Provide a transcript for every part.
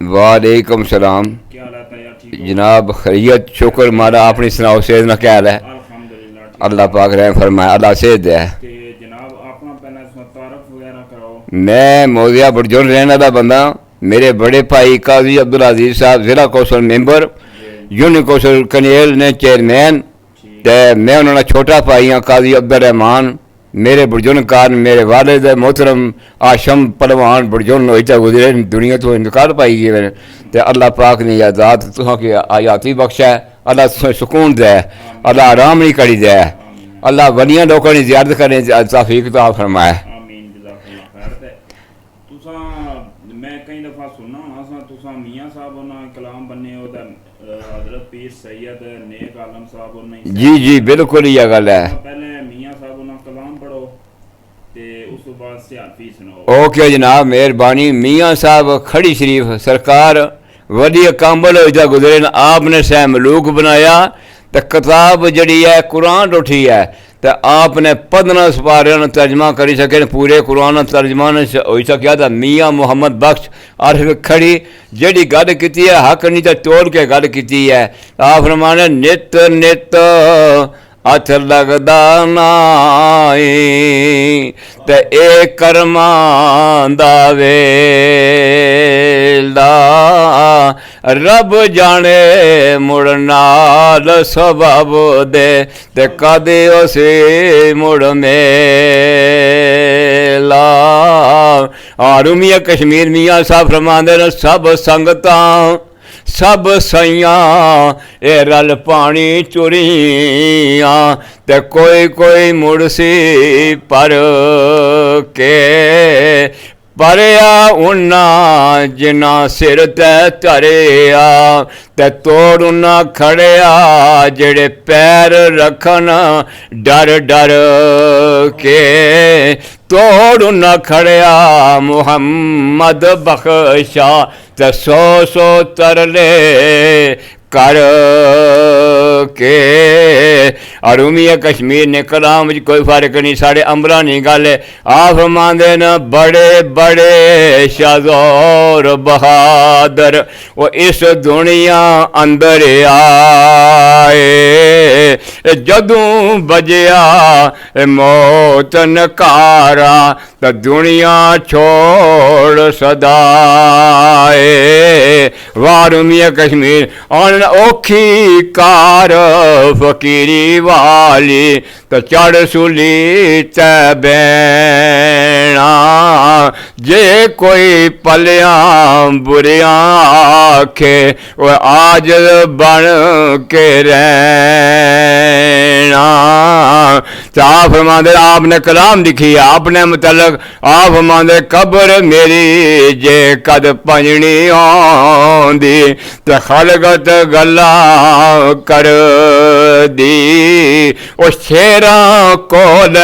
वालेकुम सलाम। क्या हालत है यार? ठीक हो? जनाब खैरियत, शुक्र मारा। अपनी सुनाओ, सेहत ना क्या हाल है? अल्हम्दुलिल्लाह ठीक अल्लाह पाक रहम फरमाए, अल्लाह सेहत दे। ते जनाब अपना पहले इसमें तारफ वगैरह कराओ। मैं मौजिया बुरजुल रहने वाला बंदा। मेरे बड़े भाई काजी अब्दुल अजीज साहब जिला कौंसल मेंबर, जी यूनियन कौंसल कनेल ने चेयरमैन, ठीक ते मैं उन्होंने छोटा भाई हाँ काजी अब्दुल रहमान। मेरे बुरजुल कारण मेरे वालिद मोहतरम आशम पलवान बुरजुल होता गुजरे, दुनिया तो इंतकाल पाई गए। तो अल्लाह पाक ने आजाद तुसा की आयाती बख्शा है, अल्लाह तुसें सुकून दे, अल्लाह आराम नहीं करी दे, आमीन अल्लाह वलिया लोगों की जियारत करने तौफीक अता फरमाए। आमीन जज़ाकल्लाह खैर। ते तुसा मैं कई दफ़ा सुनना होना सा तुसा मियां साहब ना कलाम बन्ने हो ते हज़रत पीर सैयद नेक आलम साहब ने जी जी बिल्कुल ही गल है। पहले मियां साहब ना कलाम पढ़ो ते उस तो बाद सियालफी सुनाओ। ओके जनाब, मेहरबानी। मियाँ साहब खड़ी शरीफ सरकार वली काम्बल होता गुजरे न, आपने सह मलूक बनाया। तो किताब जड़ी है कुरान उठी है, तो आपने 15 सपारे तर्जमा करी सके, पूरे कुरान तर्जमा हो सकिया। तो मियाँ मुहम्मद बख्श अर्फ खड़ी जड़ी गल की है, हक नहीं तो तोड़ के गल की है। आप फरमाने नित नित हथ लगदा नाई ते ए कर्मा दा वेला, रब जाने मुड़ नाल सबब दे ते कदे उसे मुड़ मेला। और मियां कश्मीर मियां साहब फरमांदे ने सब संगतां सब सइयां ए रल पानी चुरियां ते कोई कोई मुड़सी पर के परया उन्ना जिना सिर ते धरिया ते तोड़ उन्ना खड़िया जेड़े पैर रखन डर डर के। तोड़ उन्ना खड़िया मुहम्मद बख्शा ते सौ सौ तरले कर के। अरुमिया कश्मीर ने कलाम कोई फर्क नहीं, साढ़े अंबरा नहीं गल है। आप मांदे न बड़े बड़े शाज़ोर बहादुर वो इस दुनिया अंदर आए, जदों बजया मौत नकारा तो दुनिया छोड़ सदाए। वारुमिया कश्मीर और औखी कार फकीरी वाली तो चढ़ सुली ते बैणा, जे कोई पलियां बुरियां आखे वो आज बन के रहना। तो आप फरमाते आपने कलाम लिखी है आपने मतलब आप फरमाते कब्र मेरी जे कद पंजनी आंदी ते खलगत गल्ला कर दी ओ शेरा कोल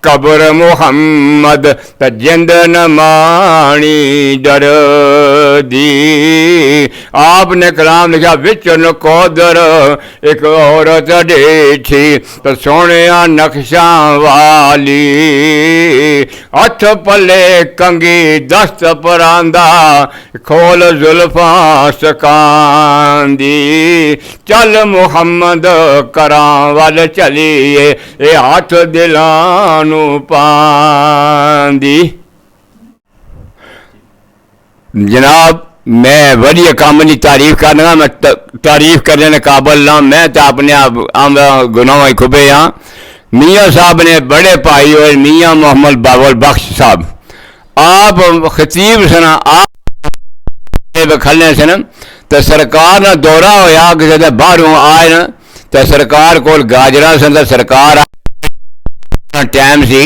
कब्र मुहम्मद त जिंद न मानी डर दी। आपने कलाम लिखा विच नकोदर एक औरत देखी तो सोने नक्शा वाली, हथ पले कंगी दस्त परांदा खोल जुल्फा सकांदी। चल मुहम्मद करां वल चलिए ए हाथ दिलां पांदी। जनाब मैं वही काम की तारीफ करना, मैं तारीफ करने के काबल ना, मैं तो अपने आप गुनाह खुबे हाँ। मियाँ साहब ने बड़े भाई और मियाँ मोहम्मद बाबुल बख्श साहब आप खतीब सन, आप खलने सन तो सरकार ना दौरा होया किसी बाहरों आए न तो सरकार को गाजरा सन, सरकार टाइम सी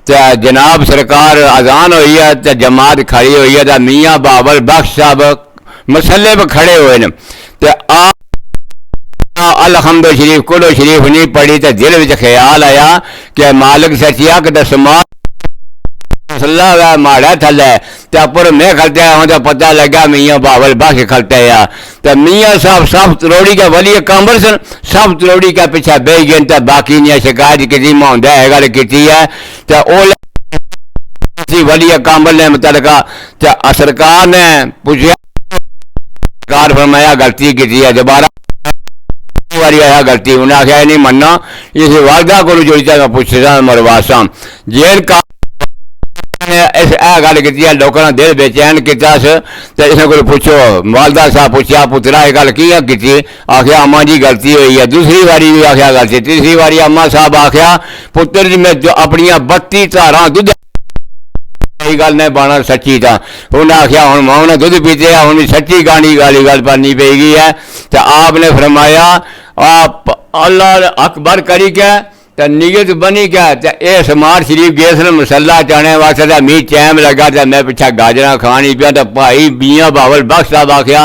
तो जनाब सरकार अजान हुई है तो जमात खड़ी हुई है तो मियाँ बाबुल बख्श साहब मसले पर खड़े हुए हैं तो आप अलहमद शरीफ कुलो शरीफ नहीं पढ़ी तो दिल में ख्याल आया कि मालिक सचिया कि समाज मसला माड़ा थले तो पर मैं खलता हूँ तो पता लगा मियाँ बाबुल बख्श खलते हैं तो मियाँ साहब सब तरोड़ी का वली कामर सन, सब तरोड़ी का पीछे बह गए तो बाकी ने शिकायत की माउंदा है गल की है तो किसी वली कामल ने मुतलका सरकार ने पूछा, सरकार फरमाया गलती की है, दोबारा बारी आया गलती, उन्हें आख्या नहीं मनना, इस वालदा को जोड़ता पूछता मरवासा जेल का इस गल की लोगों ने दिल बेचैन किया। इसने को पूछो, वालदा साहब पूछा पुत्रा यह गल की, आख्या अम्मा जी गलती हुई है। दूसरी बारी भी आख्या गलती, तीसरी बारी अम्मा साहब आख्या पुत्र जी मैं जो अपन 32 धारा दुध गल ने बाना सच्ची था, उन्हें आख्या हूँ मां ने दुध पीते हूँ भी सच्ची गानी गाली गल बननी पेगी है। तो आपने फरमाया आप अल्लाह अकबर करी क्या तो नीयत बनी क्या, ये समार शरीफ गए सन मसला चाने वास्ते, मीह चैम लगा तो मैं पिछा गाजर खानी पिया। तो भाई मियां बावल बख्श साहब आख्या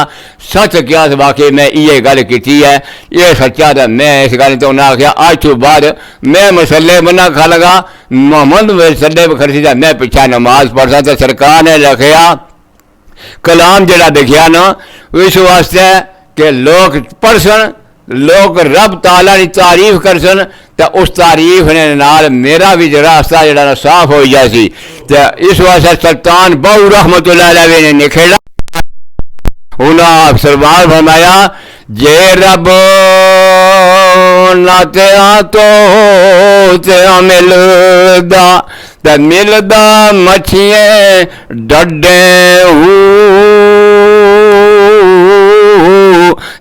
सच क्या वाकई मैं ये गल की है, ये सच्चा था मैं इस गल तो उन्हें आख्या अज तो बाद मैं मसले बना खा लगा मोहम्मद मसले खर्ची था मैं पिछा नमाज पढ़सा। तो सरकार ने लिखिया कलाम जरा देखिया ना इस वास्ते कि लोग पढ़सन, लोग रब ताला की तारीफ करसन, तो उस तारीफ ने नाल मेरा भी रास्ता जरा साफ हो जाए। तो इस वास्ते सुल्तान बहु रहमतुल्लाह अलैह ने निखेड़ा, उन्हें सरमार फरमाया जे रब ना तो मिलदा मछिए डडे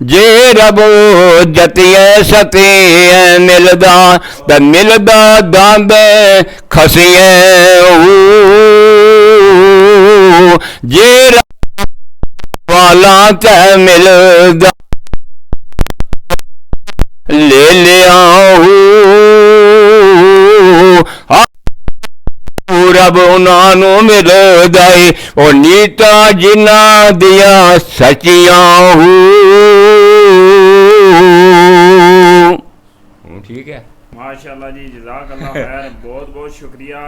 जे रब जतिए सतिए मिलदा त मिलदा दांदे खसिए जे रब वाला ते मिलदा ले लिया रब उन्होंने मिलदा और नीता जिन्ना दिया सचिया ठीक है। माशाल्लाह जी, जज़ाकल्लाह खैर, बहुत बहुत शुक्रिया,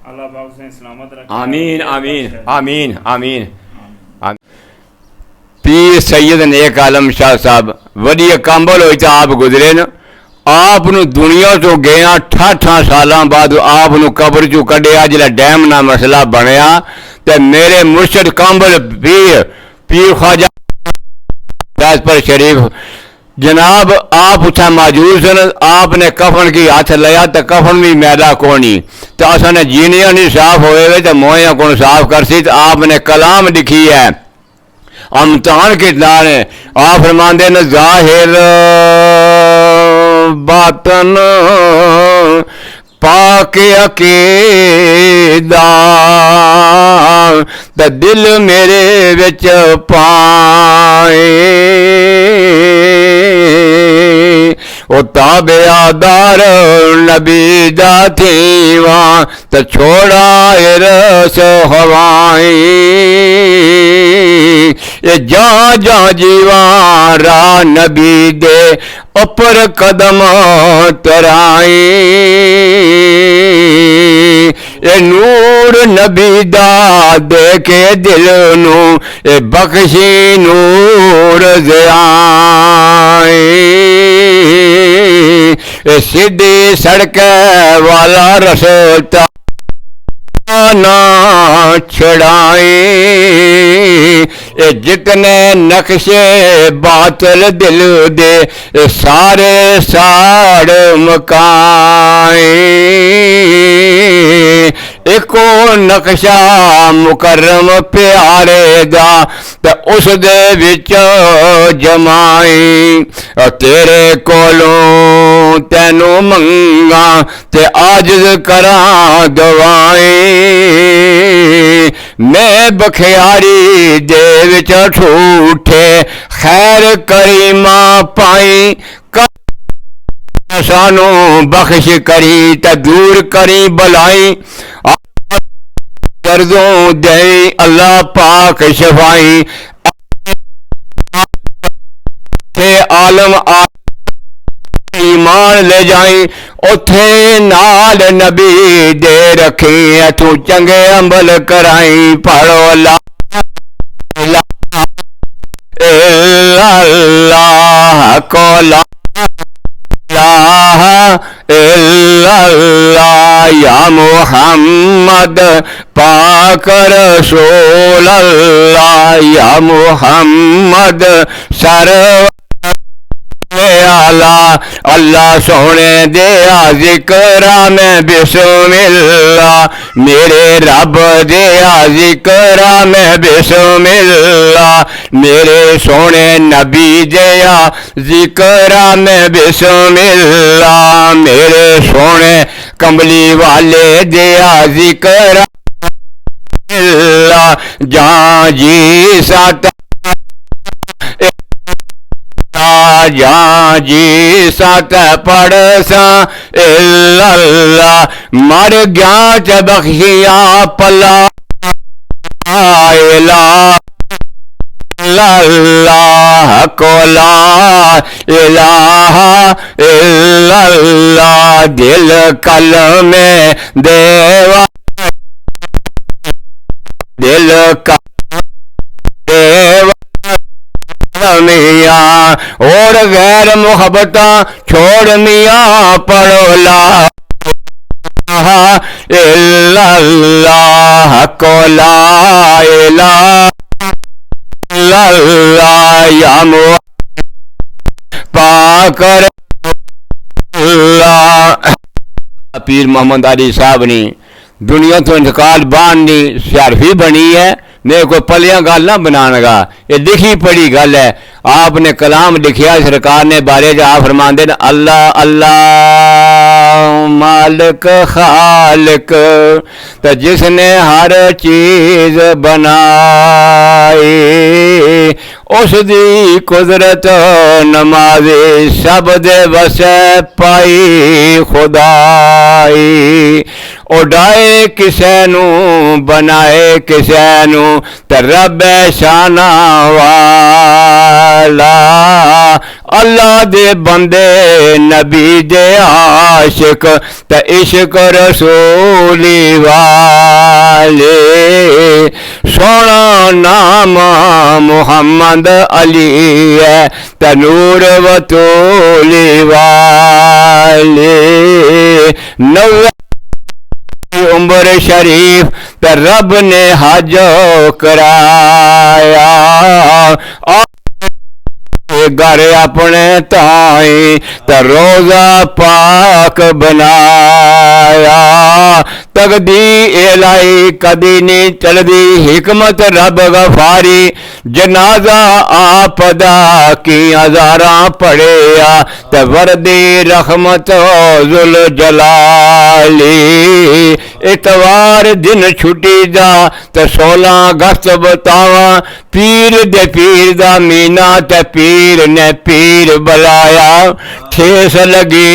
अल्लाह पाक से सलामत रखे। आमीन आमीन आमीन आमीन। पीर सैयद नेक आलम शाह साहब वडी कांबल हो आप गुजरे न, आप दुनिया तो गया 68 साल बाद आप कबर चो कढ़िया जिला डैम ना मसला बनया। तो मेरे मुर्शद कांबल पीर पीर ख्वाजा पर शरीफ जनाब आप उतना मौजूद सन, आपने कफन की हाथ लिया तो कफन भी मैला कोनी, तो असने जीनिया नहीं साफ होए तो मोया को साफ कर सी। तो आपने कलाम लिखी है अमतान के दाने, आप फरमाते न जाहिर बातन पाके अकीदा तो दिल मेरे विच पाए ओ ताबेदार नबी दा थीवा तो छोड़ा रस हवाई ये जा जा जीवारा नबी दे उपर कदम तराई ये नूर नबी दा देखे दिल नू ये बख्शी नूर ज़ियाई ये सीधी सड़क वाला रसता ना छड़ाए ये जितने नक्शे बातल दिल दे सारे साड़ मकाए एको नक्शा मुकर्रम प्यारे दा ते उस दे विच जमाई तेरे कोलों तेनू मंगा ते आजिज़ करा दवाई मैं बखियारी दे विच ठूठे खैर करीमा पाई सानू बख्श करी ते दूर करी बलाई दर्दों दे अल्लाह पाक शफाई थे आलम ईमान ले जाई उथे नाल नबी दे रखी तू चंगे अमल कराई पढ़ो अल्लाह अल्लाह को ला इल्लल्लाह या मोहम्मद पाक रसूल अल्लाह, या मोहम्मद सरवर आला, अल्लाह सोने दिया जिक्रा में बिस्मिल्लाह, मेरे रब दिया जिक्रा में बिस्मिल्लाह, मेरे सोने नबी दिया जिक्रा में बिस्मिल्लाह, मेरे सोने कमली वाले दिया जिक्रा जहाँ जी साता जहाँ जी सत पढ़ सा इल्लल्लाह, मर गया च बख्शिया पला इल्लल्लाह को ला इलाहा इल्लल्लाह, दिल कल में देवा दिल का देवा मियाँ और गैर मोहब्बत छोड़ मियाँ पढ़ो ला इल्लल्लाह को ला इलाहा इल्लल्लाह, या पाक पीर मोहम्मद अली साहब ने दुनिया तो इंतकाल बांधनी सियारफी बनी है, मेरे को पलियां गल ना बनानगा, ये लिखी पढ़ी गल है। आपने कलाम लिखिया सरकार ने बारे जा फरमाते हैं अल्लाह अल्लाह मालिक खालिक, तो जिसने हर चीज बनाई उस दी कुदरत नमाज़े सब दे वसे पाई खुदाई, उड़ाए किसे नू बनाए किसे नू ते रब शाना वाला, अल्लाह दे बंदे नबी दे आशिक ते इश्क रसूली वाले, सोना नाम मोहम्मद अली है ते नूर वतूली वाले, नव्वे उम्र शरीफ ते रब ने हज कराया, घर अपने ताई ते रोजा पाक बनाया, तकदी एलाई कदी नहीं चलदी हिकमत रब गफारी, जनाजा आपदा की हजारा पढ़िया ते वर्दी रहमत जुल जलाली, इतवार दिन छुट्टी दा ते 16 अगस्त बतावा, पीर दे पीर दा मीना ते पीर ने पीर बुलाया, ठेस लगी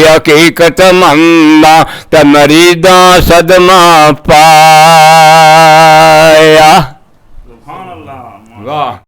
हकीकत मंदा ते मरीदा सदमा पाया।